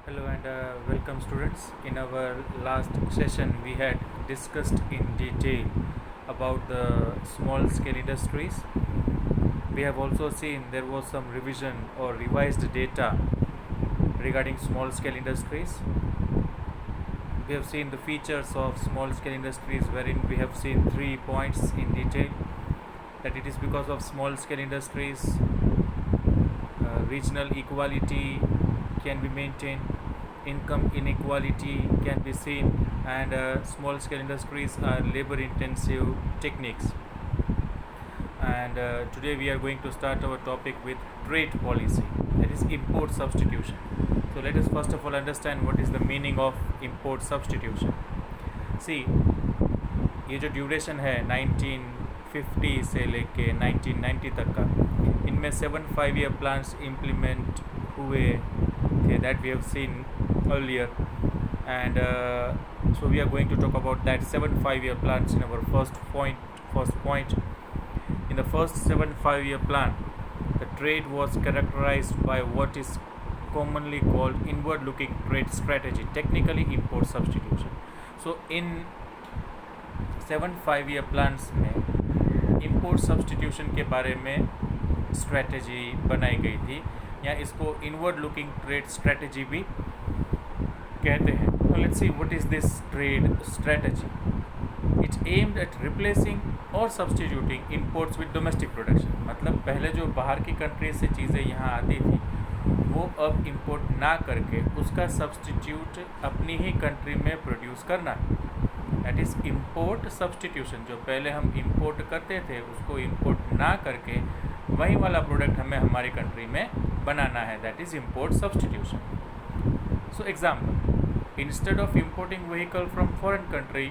Hello and welcome students. In our last session we had discussed in detail about the small scale industries. We have also seen there was some revision or revised data regarding small scale industries. We have seen the features of small scale industries wherein we have seen 3 points in detail, that it is because of small scale industries regional equality can be maintained, income inequality can be seen, and small scale industries are labor intensive techniques. And today we are going to start our topic with trade policy, that is import substitution. So let us first of all understand what is the meaning of import substitution. See, ये जो duration है 1950 से लेके 1990 तक का, इनमें 7 5 year plans implement हुए थे, that we have seen earlier. And so we are going to talk about that 7 5 year plans in our first point. In the first 7 5 year plan, the trade was characterized by what is commonly called inward looking trade strategy, technically import substitution. So in 7 5 year plans में import substitution के बारे में strategy बनाई गई थी, या इसको inward looking trade strategy भी कहते हैं. Now let's see what is this trade strategy. It's aimed at replacing or substituting imports with domestic production. मतलब पहले जो बाहर की कंट्री से चीज़ें यहाँ आती थी वो अब इंपोर्ट ना करके उसका सब्सटीट्यूट अपनी ही कंट्री में प्रोड्यूस करना है. That is import substitution. जो पहले हम इंपोर्ट करते थे उसको इंपोर्ट ना करके वही वाला प्रोडक्ट हमें हमारी कंट्री में बनाना है. That is import substitution. So example, instead of importing vehicle from foreign country,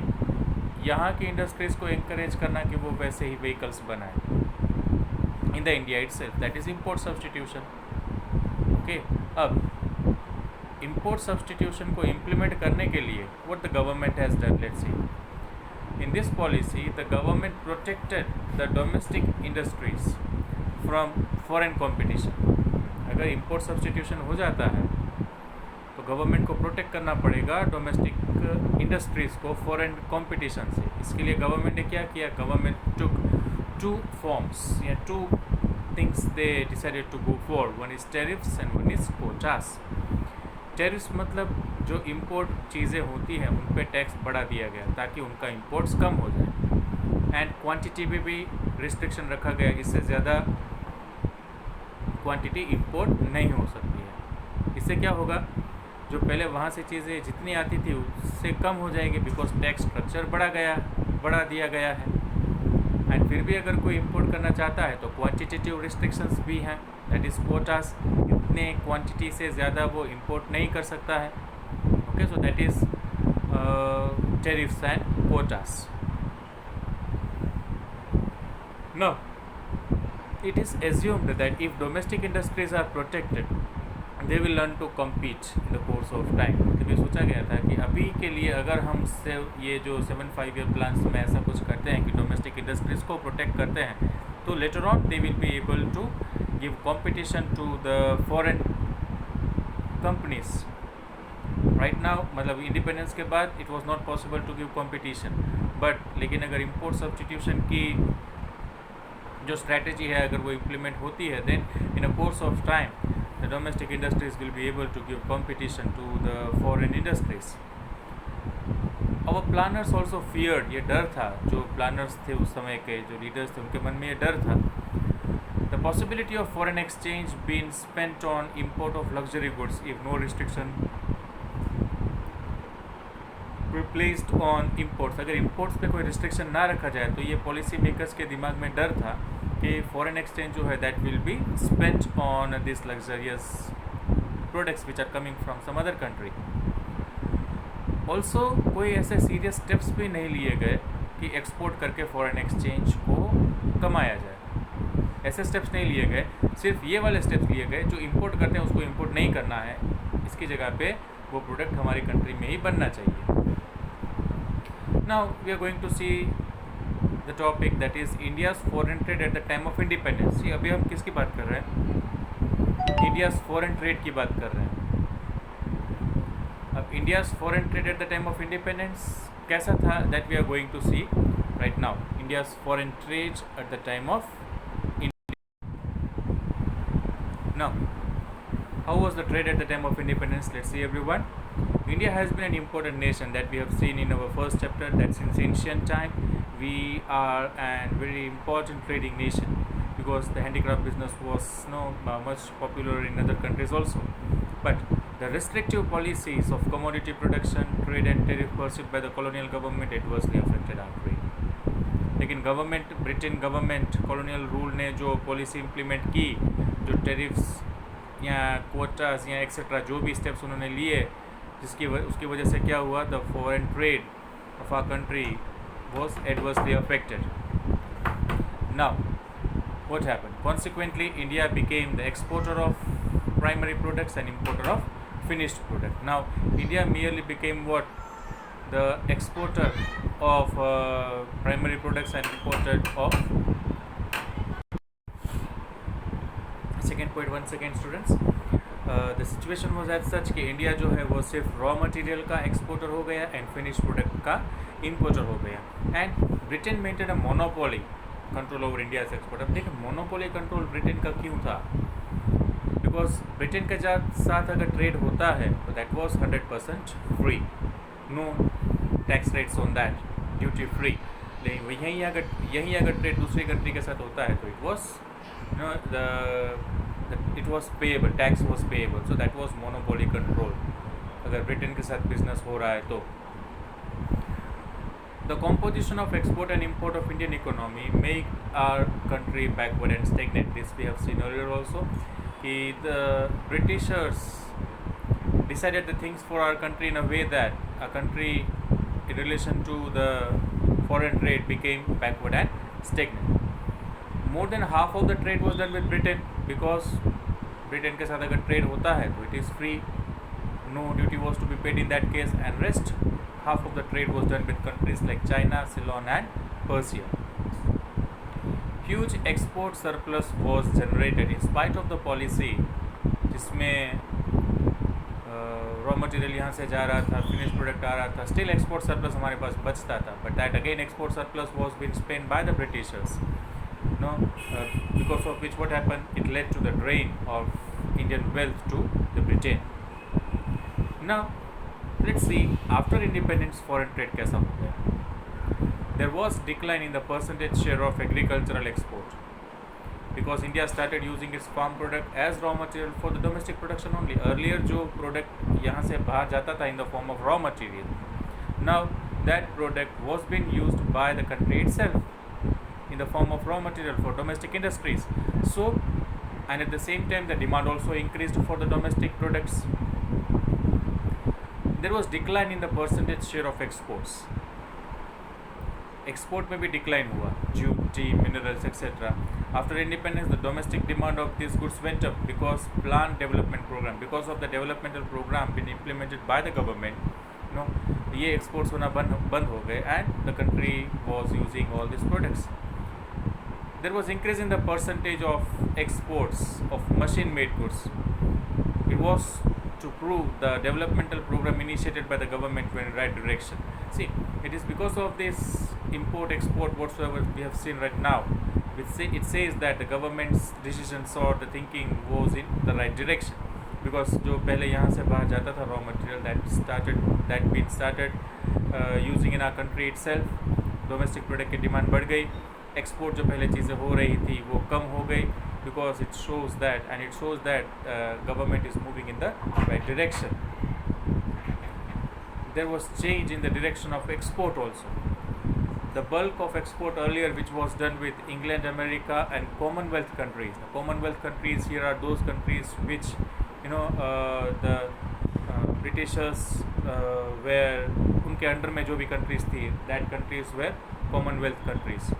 यहाँ की इंडस्ट्रीज़ को इंकरेज करना कि वो वैसे ही व्हीकल्स बनाए in the India itself. That is import substitution. Okay, अब इम्पोर्ट सब्सटीट्यूशन को इम्प्लीमेंट करने के लिए what the government has done, let's see. In this policy, the government protected the domestic industries from foreign competition. अगर import substitution हो जाता है तो गवर्नमेंट को प्रोटेक्ट करना पड़ेगा डोमेस्टिक इंडस्ट्रीज़ को फॉरेन कंपटीशन से. इसके लिए गवर्नमेंट ने क्या किया? गवर्नमेंट टुक 2 forms या 2 things they decided to go for. One is tariffs and one is quotas. Tariffs मतलब जो इंपोर्ट चीज़ें होती हैं उन पे टैक्स बढ़ा दिया गया ताकि उनका इंपोर्ट्स कम हो जाए. एंड क्वांटिटी भी रिस्ट्रिक्शन रखा गया, इससे ज़्यादा क्वांटिटी इंपोर्ट नहीं हो सकती है. इससे क्या होगा? जो पहले वहाँ से चीज़ें जितनी आती थी उससे कम हो जाएगी, बिकॉज टैक्स स्ट्रक्चर बढ़ा दिया गया है. एंड फिर भी अगर कोई इंपोर्ट करना चाहता है तो क्वांटिटेटिव रिस्ट्रिक्शंस भी हैं, दैट इज़ कोटास. इतने क्वांटिटी से ज़्यादा वो इंपोर्ट नहीं कर सकता है. Okay, so that is tariffs and quotas. No, it is assumed that if domestic industries are protected, they will learn to compete in the course of time. तो ये सोचा गया था कि अभी के लिए अगर हम से ये जो 7 5 year plans में ऐसा कुछ करते हैं कि डोमेस्टिक इंडस्ट्रीज़ को प्रोटेक्ट करते हैं, तो later on they will be able to give competition to the foreign companies. Right now मतलब इंडिपेंडेंस के बाद it was not possible to give competition, but लेकिन अगर इंपोर्ट सब्सटीट्यूशन की जो स्ट्रैटेजी है अगर वो इम्प्लीमेंट होती है, then in a course of time the domestic industries will be able to give competition to the foreign industries. और प्लानर्स ऑल्सो फियर्ड, ये डर था, जो प्लानर्स थे उस समय के जो लीडर्स थे उनके मन में ये डर था. The possibility of foreign exchange been spent on import of luxury goods if no restriction placed on imports. अगर इम्पोर्ट्स पे कोई रिस्ट्रिक्शन ना रखा जाए तो ये पॉलिसी मेकर्स के दिमाग में डर था कि फॉरेन एक्सचेंज जो है that will be spent on this luxurious products which are coming from some other country. Also कोई ऐसे सीरियस स्टेप्स भी नहीं लिए गए कि एक्सपोर्ट करके फॉरेन एक्सचेंज को कमाया जाए. ऐसे स्टेप्स नहीं लिए गए, सिर्फ ये वाले स्टेप्स लिए गए जो इंपोर्ट करते हैं उसको इंपोर्ट नहीं करना है, इसकी जगह पे वो प्रोडक्ट हमारी कंट्री में ही बनना चाहिए. Now we are going to see the topic that is India's foreign trade at the time of independence. See, अभी हम किसकी बात कर रहे हैं? India's foreign trade की बात कर रहे हैं. India's foreign trade at the time of independence कैसा था, that we are going to see right now. India's foreign trade at the time of now, how was the trade at the time of independence? Let's see, everyone. India has been an important nation that we have seen in our first chapter, that since ancient time we are a very important trading nation, because the handicraft business was much popular in other countries also. But the restrictive policies of commodity production, trade and tariff pursued by the colonial government adversely affected our trade. लेकिन government, Britain government colonial rule ने जो policy implement की, जो tariffs या quotas या etcetera जो भी steps उन्होंने लिए, उसकी वजह से क्या हुआ, the foreign trade of our country was adversely affected. Now, what happened? Consequently, India became the exporter of primary products and importer of finished product. Now, India merely became what? The exporter of primary products and importer of second point. 1 second, students. The situation was as such कि India जो है वो सिर्फ raw material का exporter हो गया and finish product का importer हो गया, and Britain maintain a monopoly control over India export. अब देखिए मोनोपोली कंट्रोल ब्रिटेन का क्यों था, बिकॉज ब्रिटेन के साथ अगर ट्रेड होता है तो that was 100% free, no tax rates on that, duty free. लेकिन यहीं अगर ट्रेड दूसरी कंट्री के साथ होता है तो it was it was payable, tax was payable, so that was monopoly control अगर ब्रिटेन के साथ बिजनेस हो रहा है तो. The composition of export and import of Indian economy make our country backward and stagnant. This we have seen earlier also. The Britishers decided the things for our country in a way that our country in relation to the foreign trade became backward and stagnant. More than half of the trade was done with Britain, because Britain के साथ अगर trade होता है तो it is free, no duty was to be paid in that case, and rest half of the trade was done with countries like China, Ceylon and Persia. Huge export surplus was generated in spite of the policy जिसमें raw material यहाँ से जा रहा था, finish product आ रहा था, still export surplus हमारे पास बचता था. But that again export surplus was been spend by the Britishers, because of which what happened, it led to the drain of Indian wealth to the Britain. Now let's see, after independence foreign trade कैसा हो गया. There was decline in the percentage share of agricultural export, because India started using its farm product as raw material for the domestic production only. Earlier जो product यहाँ से बाहर जाता था in the form of raw material, now that product was being used by the country itself in the form of raw material for domestic industries. So, and at the same time the demand also increased for the domestic products. There was decline in the percentage share of exports. Export में भी decline हुआ, jute, minerals, etc. After independence, the domestic demand of these goods went up because plant development program, because of the developmental program been implemented by the government, ये exports होना बंद हो गए, and the country was using all these products. There was increase in the percentage of exports of machine-made goods. It was to prove the developmental program initiated by the government went in the right direction. See, it is because of this import-export whatsoever we have seen right now, it says that the government's decisions or the thinking goes in the right direction. Because जो पहले यहाँ से बाहर जाता था raw material that been started using in our country itself, domestic product की demand बढ़ गई, एक्सपोर्ट जो पहले चीज़ें हो रही थी वो कम हो गई, because it shows that government is moving in the right direction. There was change in the direction of export also. The bulk of export earlier which was done with England, America and commonwealth countries. The commonwealth countries here are those countries which the Britishers were, उनके under में जो भी countries थी, that countries were commonwealth countries.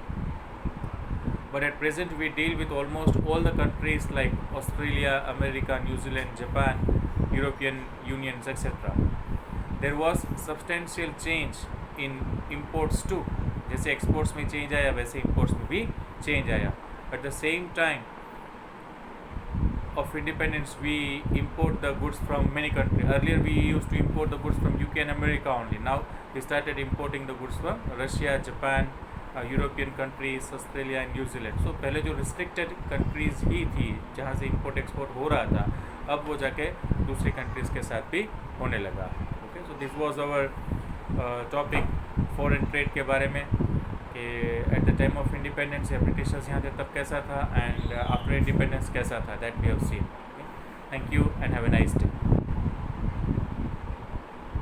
But at present we deal with almost all the countries like Australia, America, New Zealand, Japan, European Unions, etc. There was substantial change in imports too. जैसे exports में change आया वैसे imports में भी change आया. At the same time of independence, we import the goods from many countries. Earlier we used to import the goods from UK and America only. Now we started importing the goods from Russia, Japan, European countries, Australia and New Zealand. So पहले जो restricted countries ही थी जहाँ से import export हो रहा था, अब वो जाके दूसरी कंट्रीज़ के साथ भी होने लगा. Okay, so this was our topic foreign trade के बारे में कि at the time of independence या ब्रिटिशर्स यहाँ थे तब कैसा था, एंड आफ्टर इंडिपेंडेंस कैसा था. That we have seen. Thank you and have a nice day.